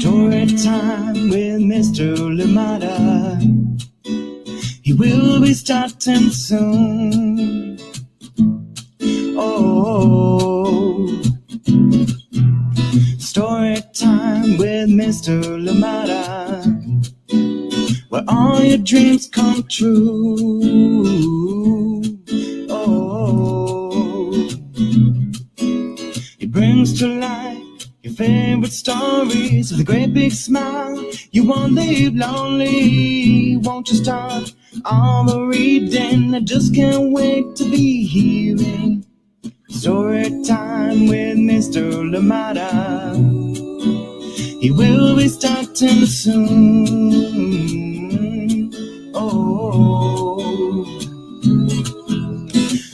Story time with Mr. Limata. He will be starting soon. Oh, story time with Mr. Limata, where all your dreams come true. Oh, he brings to life your favorite stories with a great big smile. You won't leave lonely. Won't you start all the reading? I just can't wait to be hearing story time with Mr. Limata. He will be starting soon. Oh,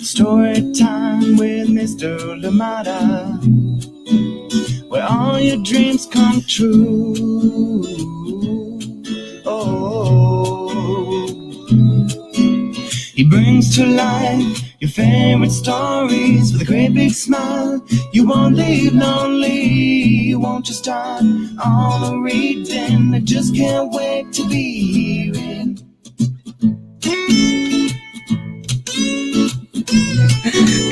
story time with Mr. Limata, where all your dreams come true. Oh, he brings to life your favorite stories with a great big smile. You won't leave lonely. Won't you start all the reading? I just can't wait to be hearing.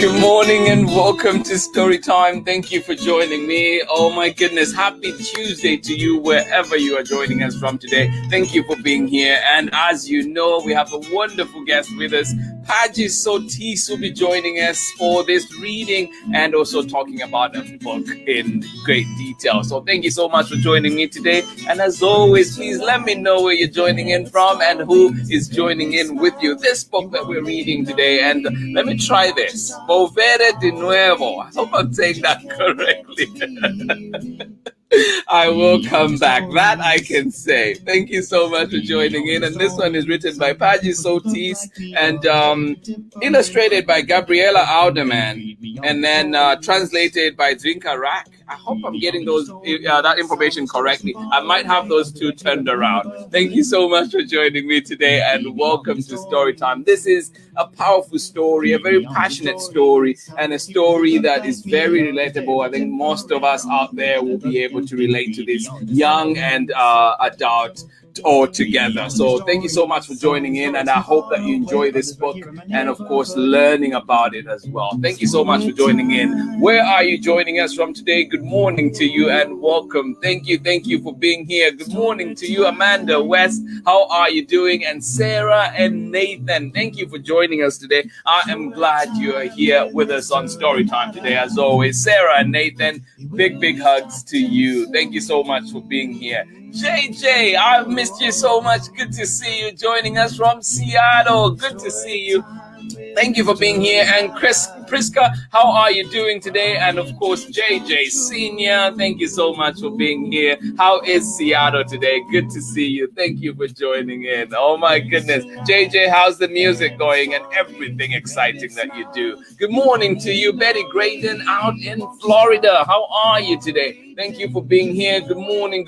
Good morning and welcome to Storytime. Thank you for joining me. Oh my goodness, happy Tuesday to you wherever you are joining us from today. Thank you for being here. And as you know, we have a wonderful guest with us. Padgy Soltis will be joining us for this reading and also talking about a book in great detail. So thank you so much for joining me today. And as always, please let me know where you're joining in from and who is joining in with you. This book that we're reading today, and let me try this. VOLVERO de NUEVO. I hope I'm saying that correctly. I will come back. That I can say. Thank you so much for joining in. And this one is written by Padgy Soltis and illustrated by GABRIELLA ALDEMAN, and then translated by DZVINKA RAK. I hope I'm getting those that information correctly. I might have those two turned around. Thank you so much for joining me today, and welcome to Storytime. This is a powerful story, a very passionate story, and a story that is very relatable. I think most of us out there will be able to relate to this, young and adult all together. So thank you so much for joining in, and I hope that you enjoy this book and of course learning about it as well. Thank you so much for joining in. Where are you joining us from today? Good morning to you and welcome. Thank you for being here. Good morning to you, Amanda West. How are you doing? And Sarah and Nathan, thank you for joining us today. I am glad you are here with us on Storytime today. As always, Sarah and Nathan, big hugs to you. Thank you so much for being here. JJ, I've missed you so much. Good to see you joining us from Seattle. Good to see you. Thank you for being here. And Priska, how are you doing today? And of course, JJ Senior, thank you so much for being here. How is Seattle today? Good to see you. Thank you for joining in. Oh my goodness. JJ, how's the music going and everything exciting that you do? Good morning to you, Betty Graydon out in Florida. How are you today? Thank you for being here. Good morning,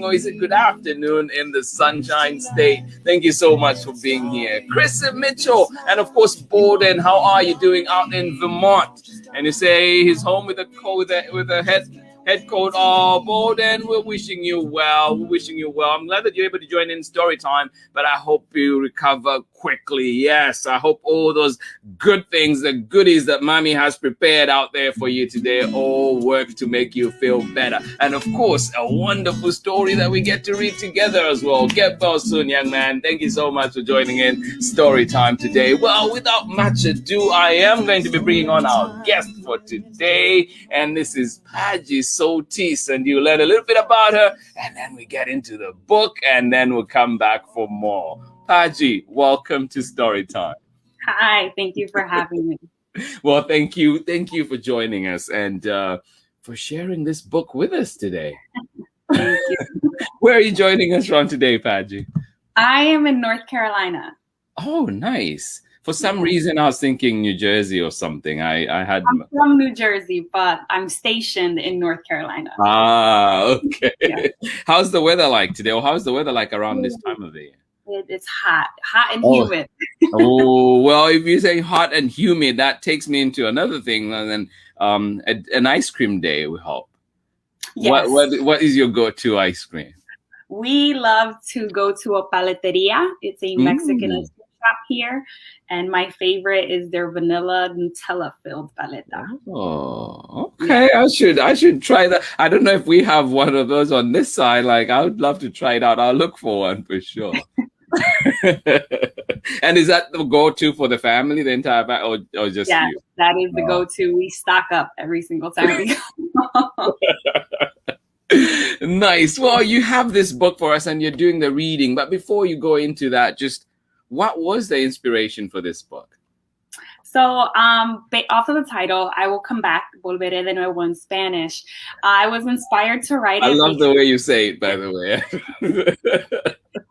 or is it good afternoon in the Sunshine State? Thank you so much for being here. Chris and Mitchell, and of course, Borden, how are you doing out in Vermont? And you say he's home with a head cold. Oh, Borden, we're wishing you well. I'm glad that you're able to join in Storytime, but I hope you recover quickly. Yes, I hope all those good things, the goodies that Mommy has prepared out there for you today all work to make you feel better. And of course, a wonderful story that we get to read together as well. Get well soon, young man. Thank you so much for joining in Storytime today. Well, without much ado, I am going to be bringing on our guest for today, and this is Padgy Soltis, and you learn a little bit about her, and then we get into the book, and then we'll come back for more. Padgy, welcome to Storytime. Hi, thank you for having me. Well, thank you for joining us and for sharing this book with us today. Thank you. Where are you joining us from today, Padgy? I am in North Carolina. Oh, nice. For some reason, I was thinking New Jersey or something. I'm from New Jersey, but I'm stationed in North Carolina. Ah, okay. Yeah. How's the weather like today? Or how's the weather like around this time of the year? It's hot and Oh. humid. Oh, well, if you're saying hot and humid, that takes me into another thing, and then an ice cream day, we hope. Yes. What is your go-to ice cream? We love to go to a paleteria. It's a Mexican ice cream shop here. And my favorite is their vanilla Nutella-filled paleta. Oh, okay. Yeah. I should try that. I don't know if we have one of those on this side. Like, I would love to try it out. I'll look for one for sure. And is that the go-to for the family, the entire family, or just you? Yes, that is the go-to. We stock up every single time we go. Nice. Well, you have this book for us and you're doing the reading. But before you go into that, just what was the inspiration for this book? So off of the title, I Will Come Back, Volveré de Nuevo in Spanish. I was inspired to write it. I love the way you say it, by the way.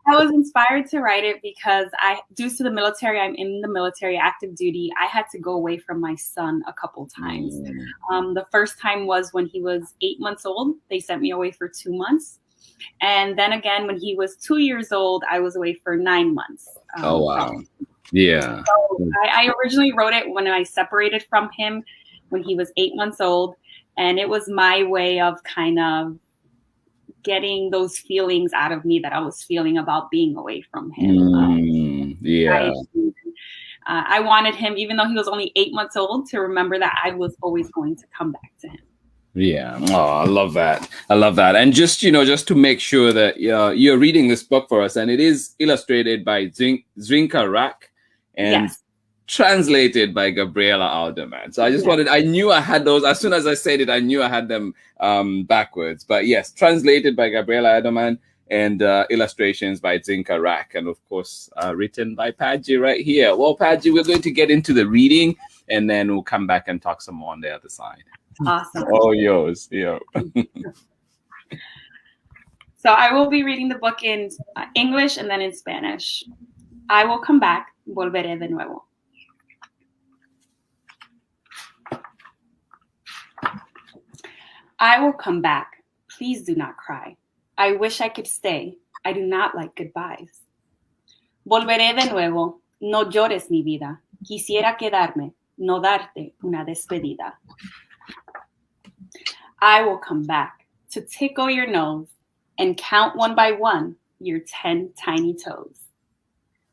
I was inspired to write it because due to the military, I'm in the military, active duty. I had to go away from my son a couple times. The first time was when he was 8 months old. They sent me away for 2 months. And then again, when he was 2 years old, I was away for 9 months. Oh, wow. Yeah. So I originally wrote it when I separated from him when he was 8 months old. And it was my way of kind of getting those feelings out of me that I was feeling about being away from him. Yeah. I wanted him, even though he was only 8 months old, to remember that I was always going to come back to him. Yeah. Oh, I love that. I love that. And just to make sure that you're reading this book for us, and it is illustrated by DZVINKA RAK and translated by Gabriella Aldeman. So I just I knew I had those. As soon as I said it, I knew I had them backwards. But yes, translated by Gabriella Aldeman and illustrations by DZVINKA RAK. And of course, written by Padgy right here. Well, Padgy, we're going to get into the reading and then we'll come back and talk some more on the other side. Awesome. Oh, yours. Yeah. So I will be reading the book in English and then in Spanish. I will come back. Volveré de nuevo. I will come back. Please do not cry. I wish I could stay. I do not like goodbyes. Volveré de nuevo. No llores, mi vida. Quisiera quedarme, no darte una despedida. I will come back to tickle your nose and count one by one your 10 tiny toes.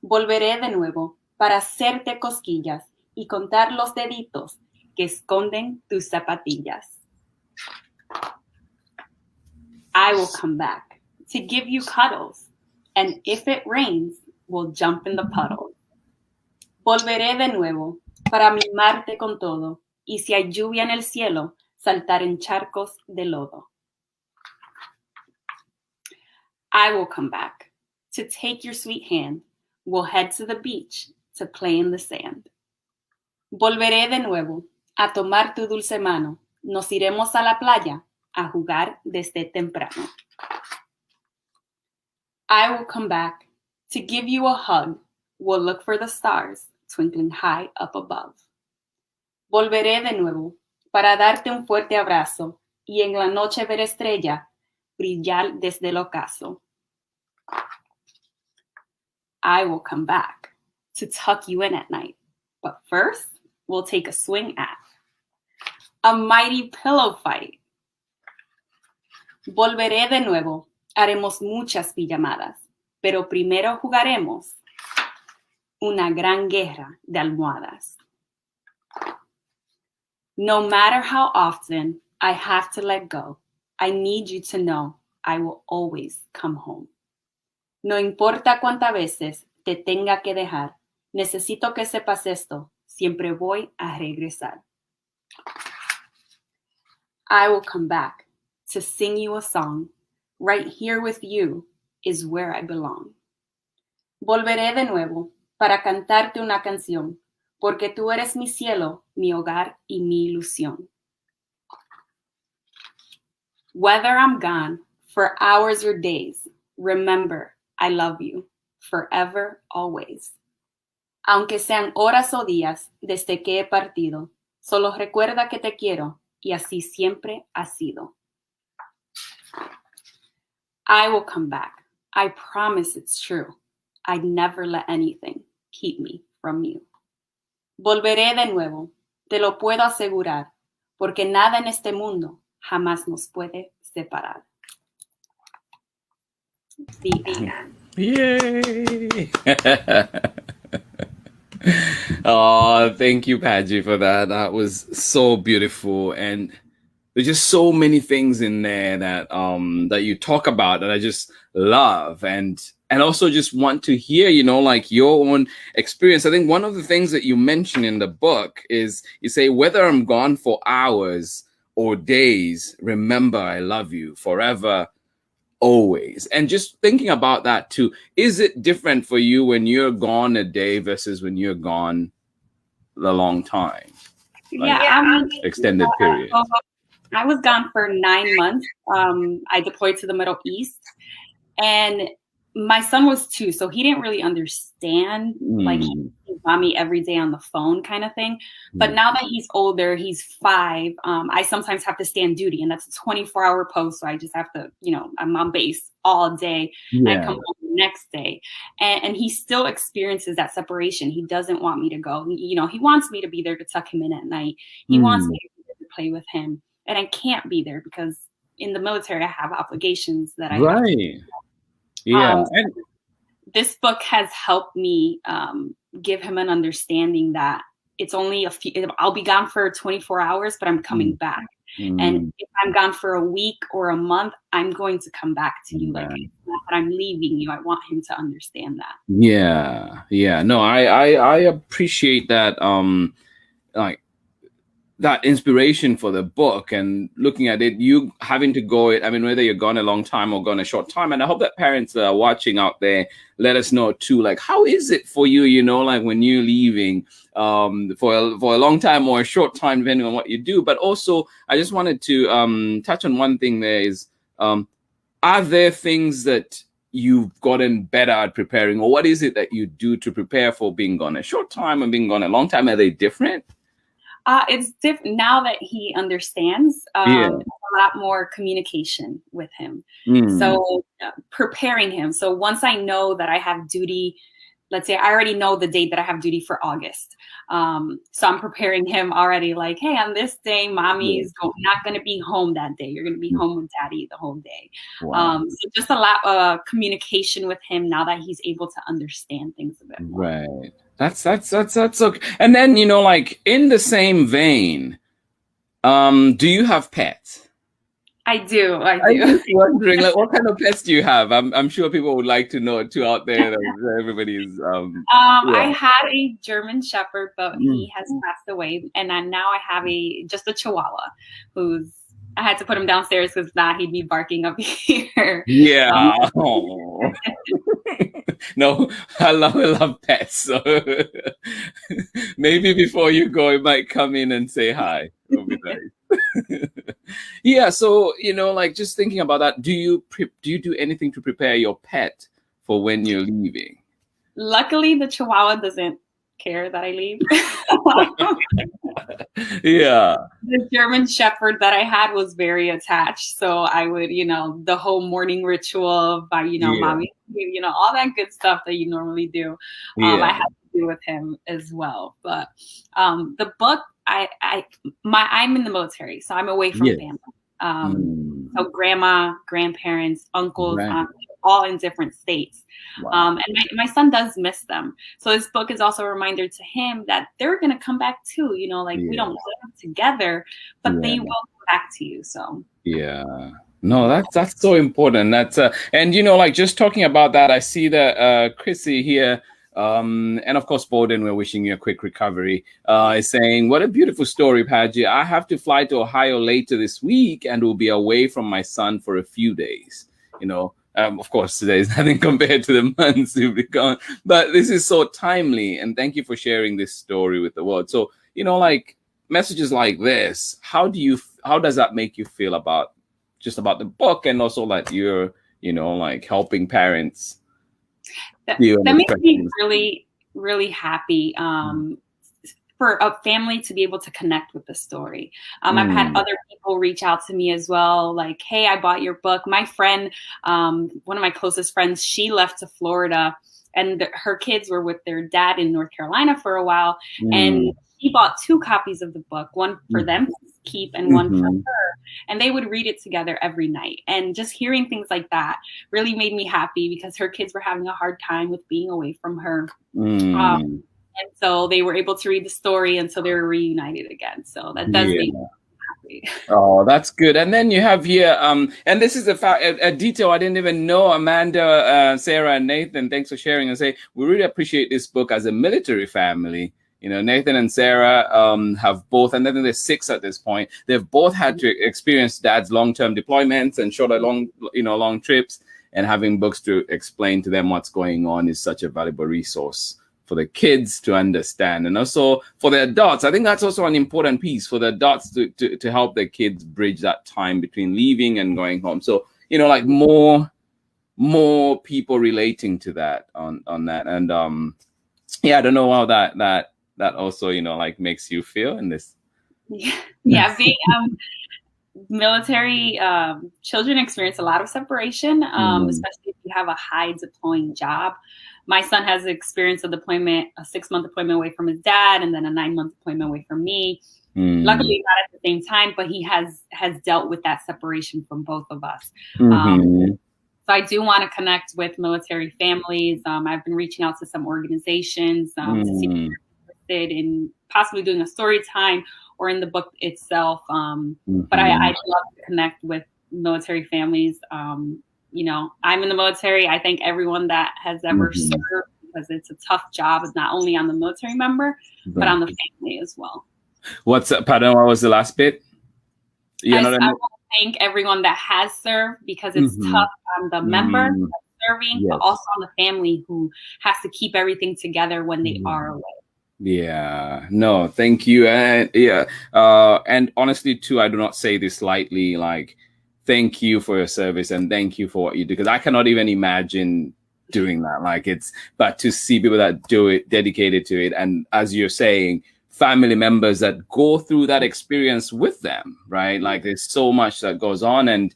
Volveré de nuevo para hacerte cosquillas y contar los deditos que esconden tus zapatillas. I will come back to give you cuddles, and if it rains, we'll jump in the puddle. Volveré de nuevo para mimarte con todo, y si hay lluvia en el cielo, saltar en charcos de lodo. I will come back to take your sweet hand. We'll head to the beach to play in the sand. Volveré de nuevo a tomar tu dulce mano. Nos iremos a la playa a jugar desde temprano. I will come back to give you a hug. We'll look for the stars twinkling high up above. Volveré de nuevo para darte un fuerte abrazo y en la noche ver estrella brillar desde el ocaso. I will come back to tuck you in at night, but first we'll take a swing at a mighty pillow fight. Volveré de nuevo, haremos muchas pijamadas, pero primero jugaremos una gran guerra de almohadas. No matter how often I have to let go, I need you to know I will always come home. No importa cuántas veces te tenga que dejar, necesito que sepas esto, siempre voy a regresar. I will come back to sing you a song. Right here with you is where I belong. Volveré de nuevo para cantarte una canción, porque tú eres mi cielo, mi hogar y mi ilusión. Whether I'm gone for hours or days, remember, I love you forever, always. Aunque sean horas o días desde que he partido, solo recuerda que te quiero y así siempre ha sido. I will come back. I promise it's true. I'd never let anything keep me from you. Volveré de nuevo, te lo puedo asegurar, porque nada en este mundo jamás nos puede separar. Yay! Oh, thank you, Padgy, for that. That was so beautiful, and there's just so many things in there that that you talk about that I just love, and also just want to hear, you know, like your own experience. I think one of the things that you mention in the book is you say, whether I'm gone for hours or days, remember I love you forever, always. And just thinking about that too, is it different for you when you're gone a day versus when you're gone the long time? Like, extended period. I was gone for 9 months. I deployed to the Middle East, and my son was 2, so he didn't really understand like he mommy every day on the phone kind of thing. But now that he's older, he's 5. I sometimes have to stand duty, and that's a 24-hour post. So I just have to, you know, I'm on base all day, and I come home the next day, and he still experiences that separation. He doesn't want me to go. You know, he wants me to be there to tuck him in at night. He wants me to be there to play with him, and I can't be there because in the military I have obligations that I have to. Yeah. This book has helped me give him an understanding that it's only I'll be gone for 24 hours, but I'm coming back. And if I'm gone for a week or a month, I'm going to come back to you. Like, it's not that I'm leaving you. I want him to understand that. Yeah. No, I appreciate that. Like, that inspiration for the book and looking at it, you having to go it. I mean, whether you're gone a long time or gone a short time. And I hope that parents that are watching out there, let us know too, like, how is it for you, you know, like when you're leaving for a long time or a short time, depending on what you do. But also, I just wanted to touch on one thing there is, are there things that you've gotten better at preparing, or what is it that you do to prepare for being gone a short time and being gone a long time? Are they different? It's different now that he understands. A lot more communication with him. So preparing him. So once I know that I have duty, let's say I already know the date that I have duty for August. So I'm preparing him already, like, hey, on this day, mommy's not going to be home that day. You're going to be home with daddy the whole day. So just a lot of communication with him now that he's able to understand things a bit more. Right. That's okay. And then, you know, like in the same vein, do you have pets? I do. I'm just wondering, like, what kind of pets do you have? I'm sure people would like to know too out there. That everybody's. I had a German Shepherd, but he has passed away, and now I have just a Chihuahua, I had to put him downstairs because not he'd be barking up here. Yeah. No, I love pets. So maybe before you go, it might come in and say hi. It'll be nice. Yeah. So, you know, like just thinking about that, do you do anything to prepare your pet for when you're leaving? Luckily, the Chihuahua doesn't care that I leave. Yeah. The German Shepherd that I had was very attached. So I would, you know, the whole morning ritual by, you know, mommy, you know, all that good stuff that you normally do. I had to do with him as well. But the book, I'm in the military, so I'm away from family. So grandma, grandparents, uncles, aunts, all in different states. And my son does miss them. So this book is also a reminder to him that they're going to come back too. You know, like we don't live together, but they will come back to you. So no, that's so important. That's and you know, like just talking about that, I see that Chrissy here. And of course, Bowden, we're wishing you a quick recovery. Is saying, what a beautiful story, Padgy. I have to fly to Ohio later this week and will be away from my son for a few days. You know, of course, today is nothing compared to the months you'll be gone. But this is so timely. And thank you for sharing this story with the world. So, you know, like messages like this, how does that make you feel about the book and also like you're, you know, like helping parents? That makes me really, really happy for a family to be able to connect with the story. I've had other people reach out to me as well, like, hey, I bought your book. My friend, one of my closest friends, she left to Florida and her kids were with their dad in North Carolina for a while, and he bought 2 copies of the book, one for them to keep and one for her, and they would read it together every night. And just hearing things like that really made me happy, because her kids were having a hard time with being away from her. And so they were able to read the story, and so they were reunited again. So that does make me happy. Oh, that's good. And then you have here, and this is a detail I didn't even know. Amanda, Sarah, and Nathan, thanks for sharing, and say we really appreciate this book as a military family. You know, Nathan and Sarah have both, and then there's 6 at this point. They've both had to experience dad's long-term deployments and shorter long trips, and having books to explain to them what's going on is such a valuable resource for the kids to understand. And also for the adults, I think that's also an important piece for the adults to help their kids bridge that time between leaving and going home. So, you know, like more people relating to that on that. And yeah, I don't know how that also, you know, like makes you feel in this. Yeah, being military, children experience a lot of separation, especially if you have a high deploying job. My son has experienced a deployment, a 6-month deployment away from his dad, and then a 9-month deployment away from me. Luckily not at the same time, but he has dealt with that separation from both of us. So I do want to connect with military families. I've been reaching out to some organizations to see if they're interested in possibly doing a story time or in the book itself. But I'd love to connect with military families. You know, I'm in the military. I thank everyone that has ever served, because it's a tough job. It's not only on the military member, but on the family as well. Pardon, what was the last bit? I want to thank everyone that has served, because it's tough on the member serving, but also on the family who has to keep everything together when they are away. Yeah, no, thank you. And and honestly too, I do not say this lightly, like, thank you for your service and thank you for what you do, because I cannot even imagine doing that. Like, but to see people that do it, dedicated to it, and as you're saying, family members that go through that experience with them, right? Like, there's so much that goes on, and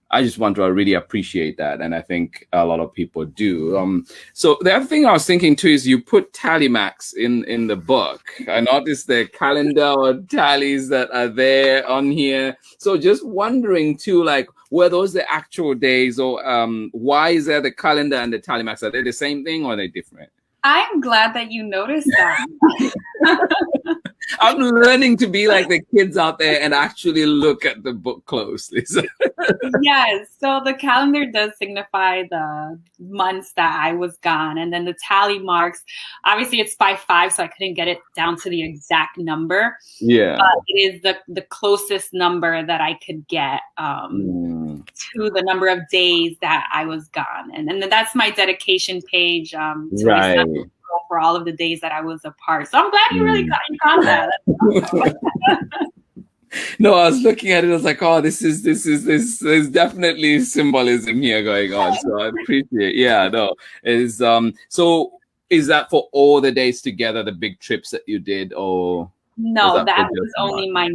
I just want to really appreciate that, and I think a lot of people do. So the other thing I was thinking too is you put tally marks in the book. I noticed the calendar or tallies that are there on here. So just wondering too, like, were those the actual days, or why is there the calendar and the tally marks? Are they the same thing or are they different? I'm glad that you noticed that. I'm learning to be like the kids out there and actually look at the book closely. Yes. So the calendar does signify the months that I was gone. And then the tally marks, obviously it's by 5, so I couldn't get it down to the exact number. Yeah. But it is the closest number that I could get to the number of days that I was gone. And then that's my dedication page. Right. For all of the days that I was apart. So I'm glad you really got that. No, I was looking at it, I was like, oh, there's definitely symbolism here going on. So I appreciate, so is that for all the days together, the big trips that you did, or? No, that was only my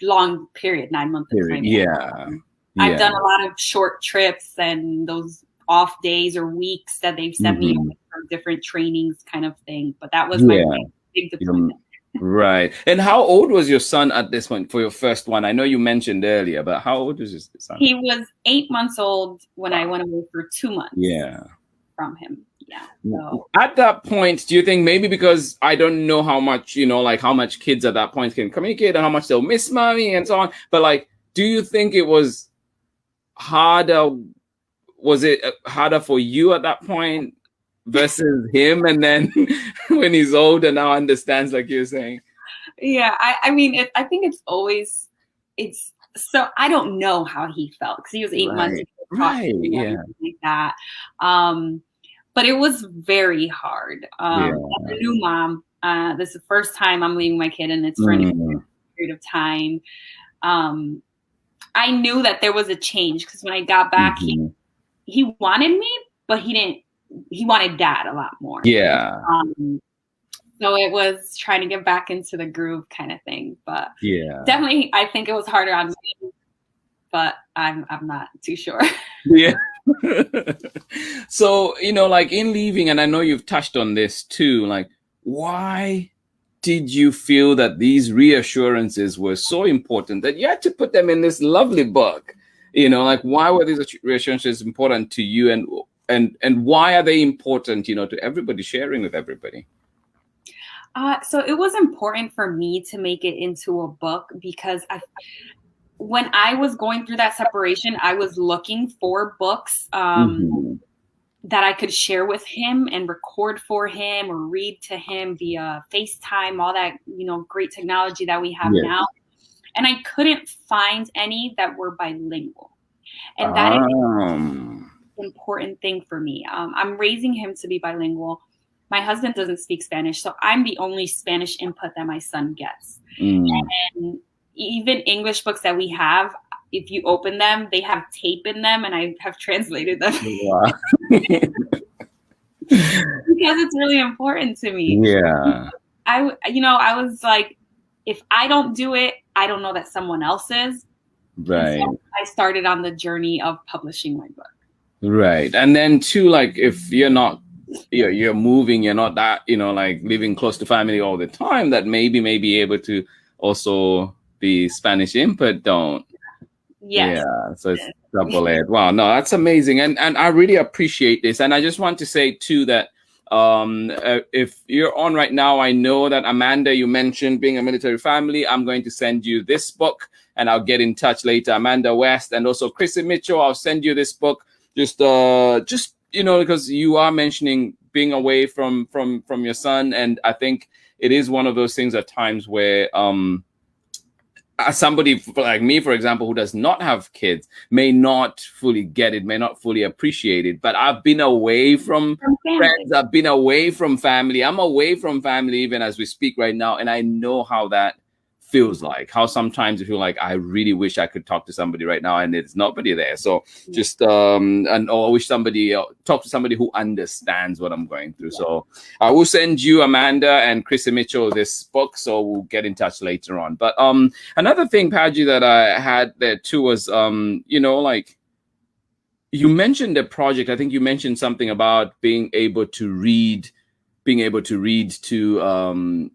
long period, 9-month period. Yeah. I've done a lot of short trips and those off days or weeks that they've sent me for different trainings kind of thing. But that was my big deployment. Right. And how old was your son at this point for your first one? I know you mentioned earlier, but how old was your son? He was 8 months old when I went away for 2 months. Yeah. From him. Yeah. So. At that point, do you think maybe because I don't know how much, like how much kids at that point can communicate and how much they'll miss mommy and so on, but like, do you think it was harder? Was it harder for you at that point versus him? And then when he's old and now understands, like you're saying. Yeah, I mean, I think it's so I don't know how he felt because he was 8 months. Right. Yeah. Like that. But it was very hard. As a new mom, this is the first time I'm leaving my kid, and it's for an period of time. I knew that there was a change because when I got back, he wanted me, but he wanted dad a lot more. Yeah. So it was trying to get back into the groove kind of thing. But definitely I think it was harder on me, but I'm not too sure. Yeah. So, like in leaving, and I know you've touched on this too, like why did you feel that these reassurances were so important that you had to put them in this lovely book? Like why were these reassurances important to you, and why are they important, to everybody, sharing with everybody? So it was important for me to make it into a book because when I was going through that separation, I was looking for books that I could share with him and record for him or read to him via FaceTime, all that, great technology that we have now. And I couldn't find any that were bilingual. And that is an important thing for me. I'm raising him to be bilingual. My husband doesn't speak Spanish, so I'm the only Spanish input that my son gets. And even English books that we have, if you open them, they have tape in them, and I have translated them. Wow. Because it's really important to me. Yeah. I was like, if I don't do it, I don't know that someone else is. Right. So I started on the journey of publishing my book. Right. And then too, like if you're moving, you're not that, like living close to family all the time, that maybe may be able to also be Spanish input, don't. Yes. Yeah. So it's double-edged. Wow. No, that's amazing. And I really appreciate this. And I just want to say too that if you're on right now, I know that Amanda, you mentioned being a military family. I'm going to send you this book and I'll get in touch later. Amanda West and also Chrissy Mitchell, I'll send you this book. Just because you are mentioning being away from your son. And I think it is one of those things at times where somebody like me, for example, who does not have kids may not fully get it, may not fully appreciate it. But I've been away from friends. I've been away from family. I'm away from family even as we speak right now. And I know how that feels like, how sometimes you feel like I really wish I could talk to somebody right now and there's nobody there. So just or I wish somebody talk to somebody who understands what I'm going through. So I will send you, Amanda and Chrissy Mitchell, this book, so we'll get in touch later on. But another thing, Padgy, that I had there too was like you mentioned a project. I think you mentioned something about being able to read to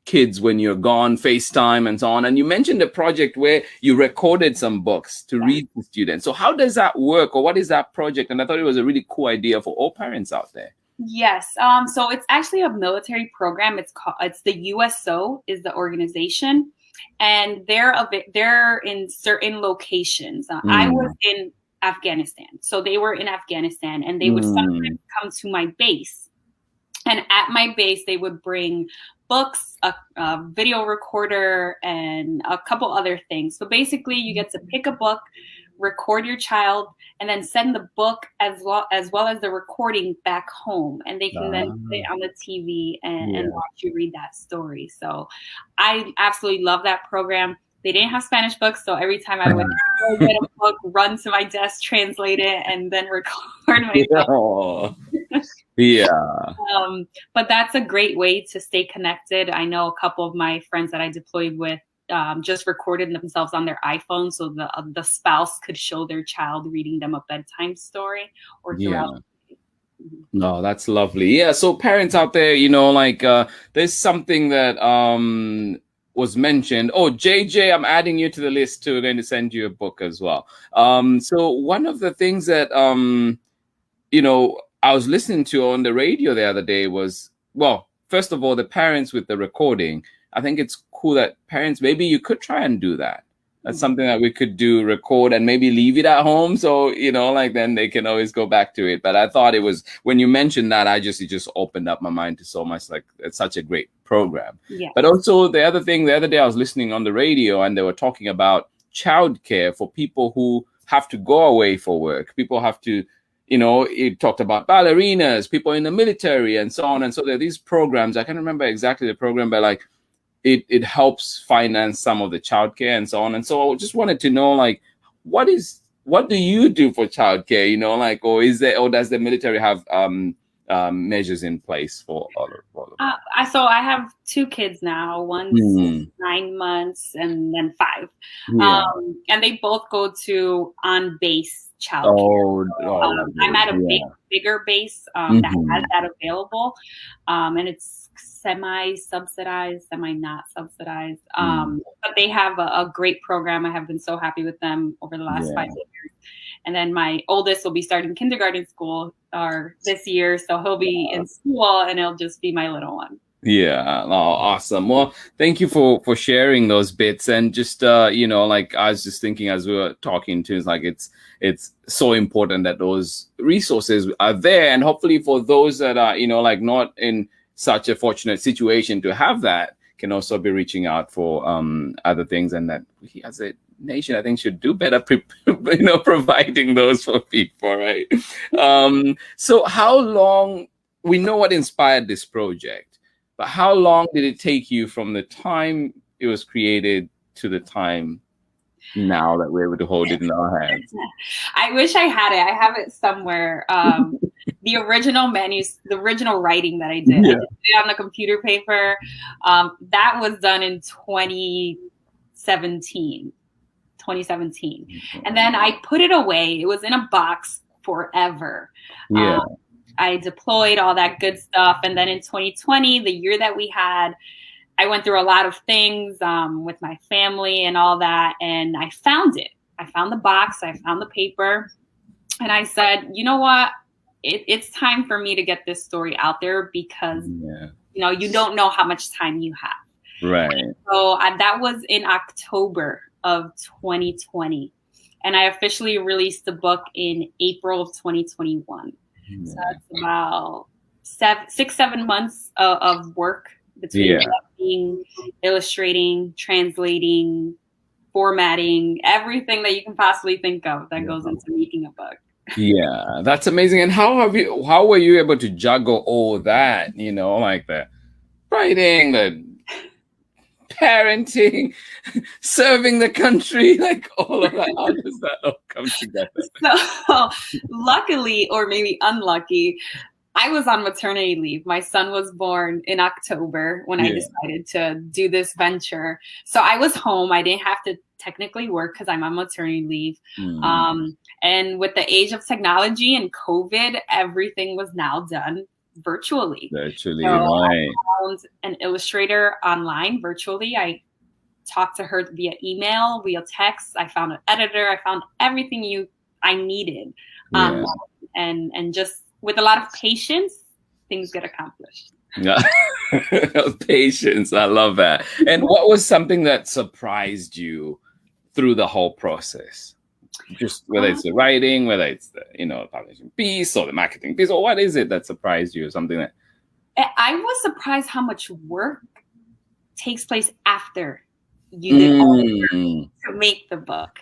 kids when you're gone, FaceTime and so on. And you mentioned a project where you recorded some books to read to students. So how does that work, or what is that project? And I thought it was a really cool idea for all parents out there. Yes. So it's actually a military program. It's the USO is the organization, and they're in certain locations. I was in Afghanistan, so they were in Afghanistan, and they would sometimes come to my base. And at my base, they would bring books, a video recorder, and a couple other things. So basically, you get to pick a book, record your child, and then send the book as well as the recording back home. And they can then put it on the TV and watch you read that story. So I absolutely love that program. They didn't have Spanish books, so every time I would go get a book, run to my desk, translate it, and then record myself. But that's a great way to stay connected. I know a couple of my friends that I deployed with just recorded themselves on their iPhone, so the spouse could show their child reading them a bedtime story or throughout. No, that's lovely. Yeah, so parents out there, there's something that was mentioned. Oh, JJ, I'm adding you to the list too. We're going to send you a book as well. So one of the things that I was listening to on the radio the other day was, well, first of all, the parents with the recording. I think it's cool that parents, maybe you could try and do that. That's something that we could do, record and maybe leave it at home. So, then they can always go back to it. But I thought it was, when you mentioned that, it just opened up my mind to so much, like it's such a great program. Yeah. But also the other day I was listening on the radio and they were talking about childcare for people who have to go away for work. People have to, it talked about ballerinas, people in the military and so on. And so there are these programs. I can't remember exactly the program, but like it helps finance some of the childcare and so on. And so I just wanted to know, like, what do you do for childcare? Or does the military have measures in place for all of them? So I have 2 kids now. One's 9 months and then 5. And they both go to on base childcare. I'm at a yeah. bigger base that has that available, and it's semi-subsidized, semi-not subsidized. But they have a great program. I have been so happy with them over the last 5 years. And then my oldest will be starting kindergarten school this year, so he'll be in school, and it'll just be my little one. Yeah. Oh, awesome. Well, thank you for sharing those bits. And just you know, like I was just thinking as we were talking too, it's like it's so important that those resources are there, and hopefully for those that are, you know, like not in such a fortunate situation to have that, can also be reaching out for other things, and that we as a nation, I think, should do better, you know, providing those for people, right? So how long, we know what inspired this project, but how long did it take you from the time it was created to the time now that we're able to hold it in our hands? I wish I had it. I have it somewhere. The original the original writing that I did, I did it on the computer paper. That was done in 2017. And then I put it away. It was in a box forever. Yeah. I deployed all that good stuff. And then in 2020, the year that we had, I went through a lot of things with my family and all that. And I found it. I found the box. I found the paper. And I said, you know what? It's time for me to get this story out there, because, you know, you don't know how much time you have. Right. And so that was in October of 2020. And I officially released the book in April of 2021. So that's about 6-7 months of work between writing, illustrating, translating, formatting, everything that you can possibly think of that goes into making a book. Yeah, that's amazing. And how were you able to juggle all that, you know, like the writing, the parenting, serving the country, like all of that? How does that all come together? So luckily, or maybe unlucky, I was on maternity leave. My son was born in October when I decided to do this venture. So I was home. I didn't have to technically work because I'm on maternity leave. And with the age of technology and COVID, everything was now done virtually. So I found an illustrator online virtually. I talked to her via email, via text. I found an editor. I found everything I needed. And just with a lot of patience, things get accomplished. Yeah. Patience. I love that. And what was something that surprised you through the whole process? Just whether it's the writing, whether it's the, you know, publishing piece or the marketing piece, or what is it that surprised you? Something that I was surprised how much work takes place after you did all the work to make the book.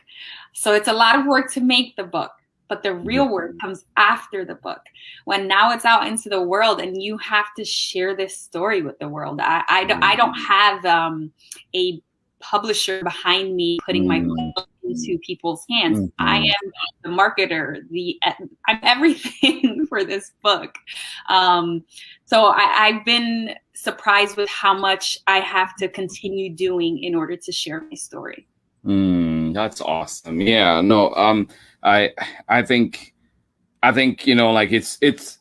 So it's a lot of work to make the book, but the real work comes after the book, when now it's out into the world and you have to share this story with the world. I don't have a publisher behind me putting my book into people's hands. I am the marketer, I'm everything for this book. So I've been surprised with how much I have to continue doing in order to share my story. That's awesome. Yeah, no, I think, you know, like it's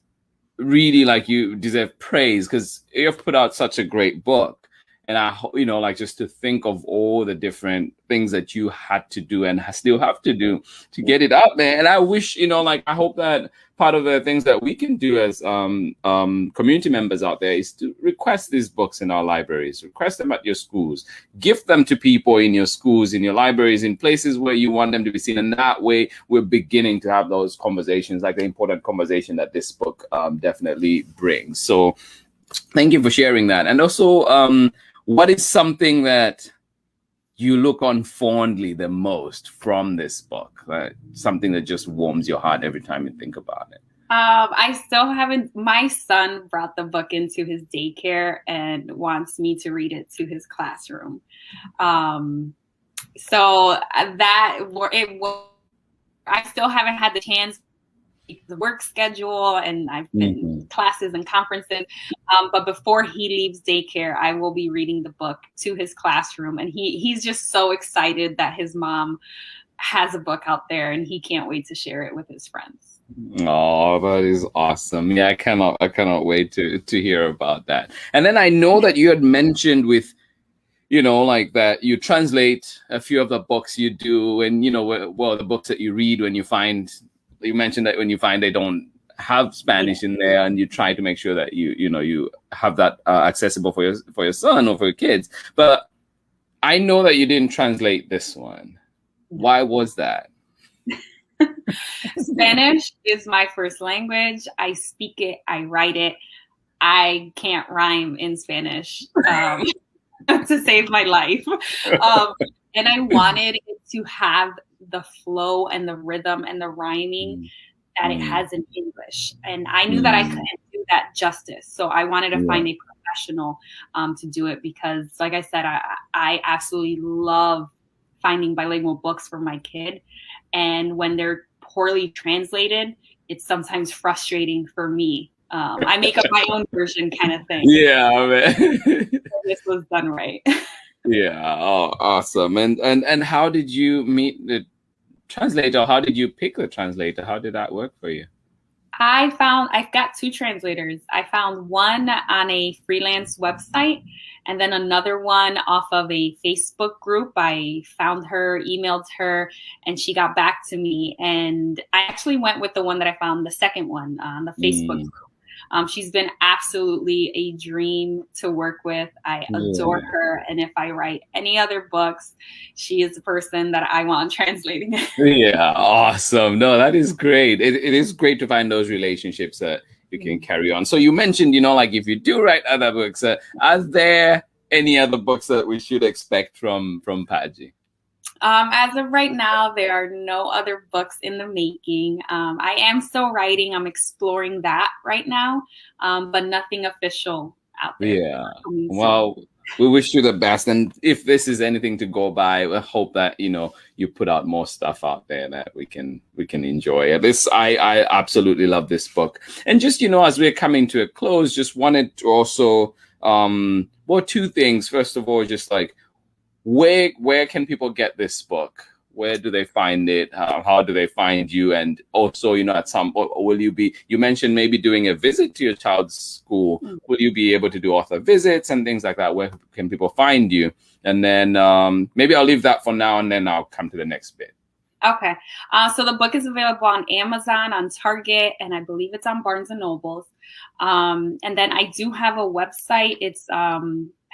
really like you deserve praise because you've put out such a great book. And I, you know, like just to think of all the different things that you had to do and still have to do to get it out there. And I wish, you know, like I hope that part of the things that we can do as community members out there is to request these books in our libraries, request them at your schools, gift them to people in your schools, in your libraries, in places where you want them to be seen. And that way we're beginning to have those conversations, like the important conversation that this book definitely brings. So thank you for sharing that. And also, what is something that you look on fondly the most from this book? Something that just warms your heart every time you think about it? I still haven't. My son brought the book into his daycare and wants me to read it to his classroom. So that I still haven't had the chance. The work schedule, and I've been classes and conferences, but before he leaves daycare, I will be reading the book to his classroom, and he's just so excited that his mom has a book out there and he can't wait to share it with his friends. Oh, that is awesome. Yeah, I cannot wait to hear about that. And then I know that you had mentioned with, like that you translate a few of the books you do, and, well, the books that you read when you mentioned that when you find they don't have Spanish in there, and you try to make sure that you have that accessible for your son or for your kids. But I know that you didn't translate this one. Why was that? Spanish is my first language. I speak it. I write it. I can't rhyme in Spanish to save my life. And I wanted it to have the flow and the rhythm and the rhyming that it has in English. And I knew that I couldn't do that justice. So I wanted to find a professional to do it, because, like I said, I absolutely love finding bilingual books for my kid. And when they're poorly translated, it's sometimes frustrating for me. I make up my own version kind of thing. Yeah, man. This was done right. Yeah. Oh, awesome. And how did you meet the translator? How did you pick the translator? How did that work for you? I've got two translators. I found one on a freelance website, and then another one off of a Facebook group. I found her, emailed her, and she got back to me. And I actually went with the one that I found, the second one on the Facebook group. She's been absolutely a dream to work with. I adore her. And if I write any other books, she is the person that I want translating it. Yeah, awesome. No, that is great. It is great to find those relationships that you can carry on. So you mentioned, like if you do write other books, are there any other books that we should expect from Padgy? As of right now, there are no other books in the making. I am still writing. I'm exploring that right now, but nothing official out there. Yeah. Well, we wish you the best. And if this is anything to go by, I hope that, you put out more stuff out there that we can enjoy. I absolutely love this book. And just, as we're coming to a close, just wanted to also, two things. First of all, just like, where can people get this book? Where do they find it? How do they find you? And also, at some point, you mentioned maybe doing a visit to your child's school. Will you be able to do author visits and things like that? Where can people find you? And then maybe I'll leave that for now, and then I'll come to the next bit. Okay. So the book is available on Amazon, on Target, and I believe it's on Barnes & Nobles. And then I do have a website. It's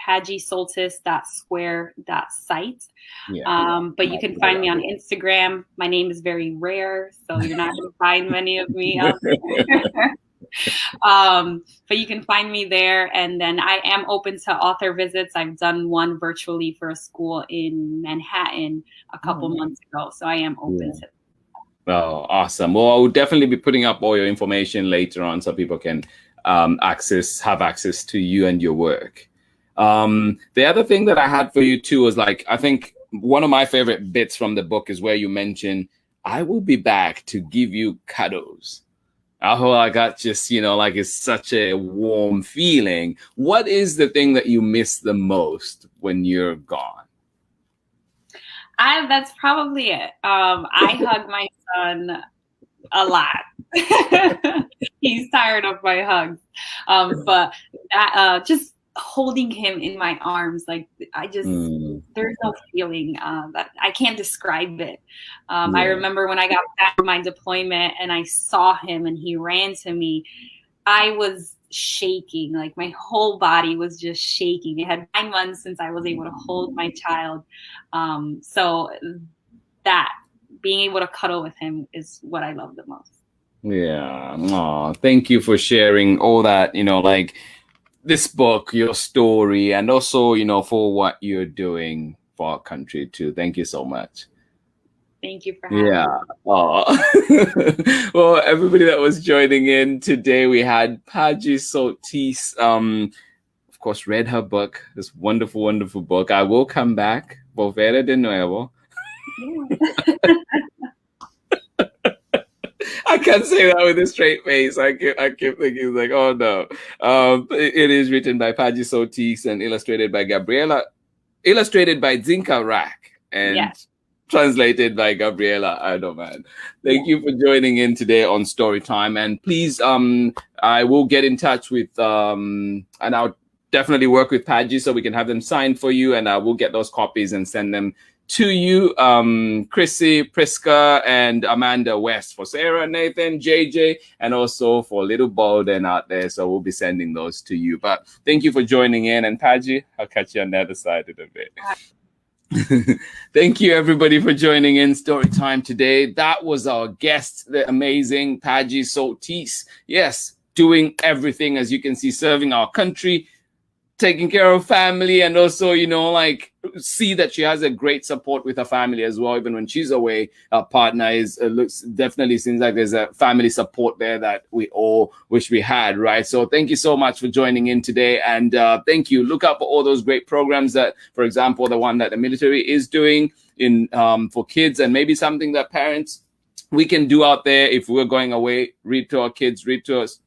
padgysoltis.square.site. But you can find me on Instagram. My name is very rare, so you're not going to find many of me out there. But you can find me there. And then I am open to author visits. I've done one virtually for a school in Manhattan a couple months ago. So I am open to that. Oh, awesome. Well, I will definitely be putting up all your information later on so people can have access to you and your work. The other thing that I had for you too was I think one of my favorite bits from the book is where you mention, I will be back to give you cuddles. I got just, it's such a warm feeling. What is the thing that you miss the most when you're gone? That's probably it. I hug my son a lot. He's tired of my hugs. But that, just holding him in my arms, there's no feeling that I can't describe it. I remember when I got back from my deployment and I saw him and he ran to me, I was shaking. My whole body was just shaking. It had 9 months since I was able to hold my child. So that being able to cuddle with him is what I love the most. Yeah. Oh, thank you for sharing all that, this book, your story, and also, for what you're doing for our country too. Thank you so much. Thank you for having me. Oh. Well, everybody that was joining in today, we had Padgy Soltis, of course, read her book, this wonderful, wonderful book. I will come back. Volvero de nuevo. I can't say that with a straight face. I keep thinking oh no. It is written by Padgy Soltis and illustrated by GABRIELLA, illustrated by DZVINKA RAK. And translated by Gabriella Aldeman. Thank you for joining in today on Storytime. And please, I will get in touch with, and I'll definitely work with Padgy so we can have them signed for you, and I will get those copies and send them to you, Chrissy, Priska, and Amanda West, for Sarah, Nathan, JJ, and also for little Bolden out there. So we'll be sending those to you. But thank you for joining in. And Padgy, I'll catch you on the other side of the bit. Thank you, everybody, for joining in Storytime today. That was our guest, the amazing Padgy Soltis. Yes, doing everything, as you can see, serving our country, taking care of family, and also, you know, like, see that she has a great support with her family as well. Even when she's away, her partner is definitely seems like there's a family support there that we all wish we had, right? So thank you so much for joining in today, and thank you. Look out for all those great programs that, for example, the one that the military is doing in for kids, and maybe something that parents we can do out there if we're going away. Read to our kids, read to us,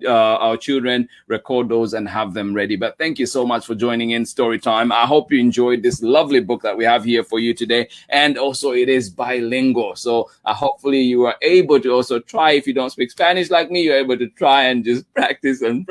our children, record those and have them ready. But thank you so much for joining in Storytime. I hope you enjoyed this lovely book that we have here for you today. And also it is bilingual. So hopefully you are able to also try, if you don't speak Spanish like me, you're able to try and just practice and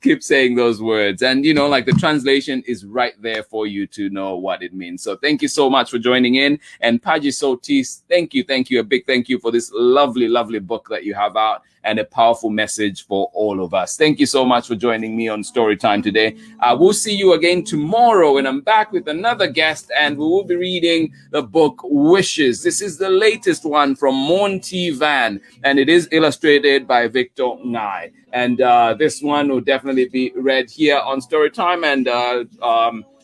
keep saying those words. And, you know, like, the translation is right there for you to know what it means. So thank you so much for joining in. And Padgy Soltis, thank you. A big thank you for this lovely, lovely book that you have out, and a powerful message for all of us. Thank you so much for joining me on Storytime today. We'll see you again tomorrow when I'm back with another guest, and we will be reading the book Wishes. This is the latest one from Monty Van, and it is illustrated by Victor Ngai. And this one will definitely be read here on Storytime, and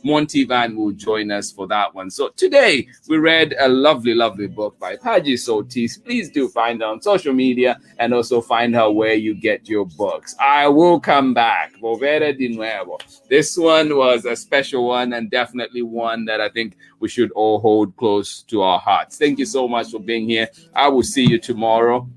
Monty Van will join us for that one. So today we read a lovely, lovely book by Padgy Soltis. Please do find her on social media, and also find her where you get your books. I will come back. VOLVERO de NUEVO. This one was a special one, and definitely one that I think we should all hold close to our hearts. Thank you so much for being here. I will see you tomorrow.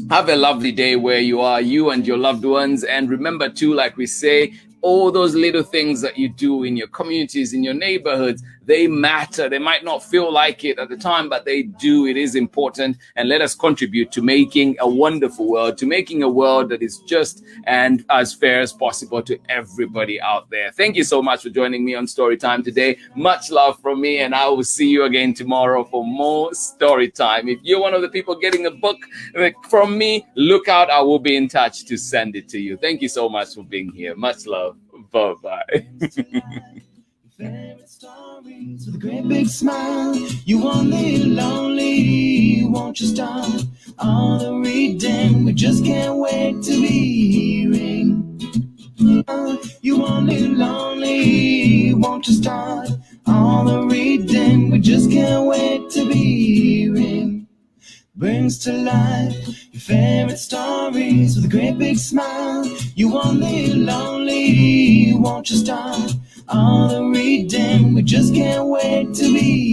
Have a lovely day where you are, you and your loved ones. And remember too, like we say, all those little things that you do in your communities, in your neighborhoods, they matter. They might not feel like it at the time, but they do. It is important. And let us contribute to making a wonderful world, to making a world that is just and as fair as possible to everybody out there. Thank you so much for joining me on Storytime today. Much love from me, and I will see you again tomorrow for more Storytime. If you're one of the people getting a book from me, look out. I will be in touch to send it to you. Thank you so much for being here. Much love. Bye-bye. Favorite stories with a great big smile. You only lonely, won't you start all the reading? We just can't wait to be hearing. You only lonely, won't you start all the reading? We just can't wait to be hearing. Brings to life your favorite stories with a great big smile. You only lonely, won't you start all the reading? We just can't wait to be